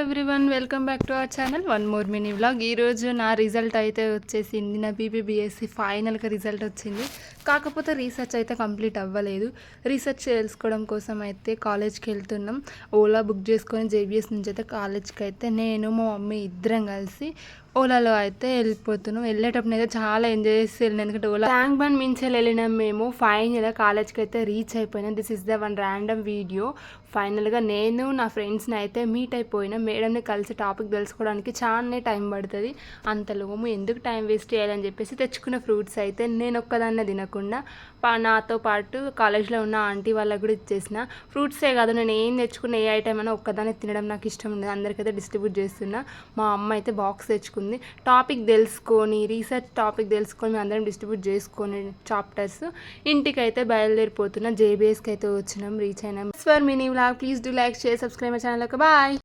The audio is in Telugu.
Everyone, welcome back to our channel one more mini vlog. ఈరోజు నా రిజల్ట్ అయితే వచ్చేసింది. నా బీపీబీఎస్సీ ఫైనల్గా రిజల్ట్ వచ్చింది. కాకపోతే రీసెర్చ్ అయితే కంప్లీట్ అవ్వలేదు. రీసెర్చ్ తెలుసుకోవడం కోసం అయితే కాలేజ్కి వెళ్తున్నాం. ఓలా బుక్ చేసుకొని జేబీఎస్ నుంచి అయితే కాలేజ్కి అయితే నేను మా మమ్మీ ఇద్దరం కలిసి ఓలాలో అయితే వెళ్ళిపోతున్నాం. వెళ్ళేటప్పుడు అయితే చాలా ఎంజాయ్ చేసి వెళ్ళిన, ఎందుకంటే ఓలా ట్యాంక్ బండ్ మించి వెళ్ళినాం. మేము ఫైనల్గా కాలేజ్కి అయితే రీచ్ అయిపోయినాం. This is the one random video. ఫైనల్గా నేను నా ఫ్రెండ్స్ని అయితే మీట్ అయిపోయినా. మేడంని కలిసి టాపిక్ తెలుసుకోవడానికి చాలానే టైం పడుతుంది. అంతలోము ఎందుకు టైం వేస్ట్ చేయాలని చెప్పేసి తెచ్చుకున్న ఫ్రూట్స్ అయితే నేను ఒక్కదాన్నే తినకుండా నాతో పాటు కాలేజ్లో ఉన్న ఆంటీ వాళ్ళకు కూడా ఇచ్చేసిన. ఫ్రూట్సే కాదు, నేను ఏం తెచ్చుకున్న ఏ ఐటమ్ అయినా ఒక్కదాన్ని తినడం నాకు ఇష్టం ఉండదు. అందరికైతే డిస్ట్రిబ్యూట్ చేస్తున్నా. మా అమ్మ అయితే బాక్స్ తెచ్చుకుంది. టాపిక్ తెలుసుకొని, రీసెర్చ్ టాపిక్ తెలుసుకొని మేము అందరం డిస్ట్రిబ్యూట్ చేసుకొని చాప్టర్స్ ఇంటికి అయితే బయలుదేరిపోతున్నా. జేబీఎస్కి అయితే వచ్చినాం, రీచ్ అయినాం. For mini vlog, please do like, share, subscribe my channel. Bye.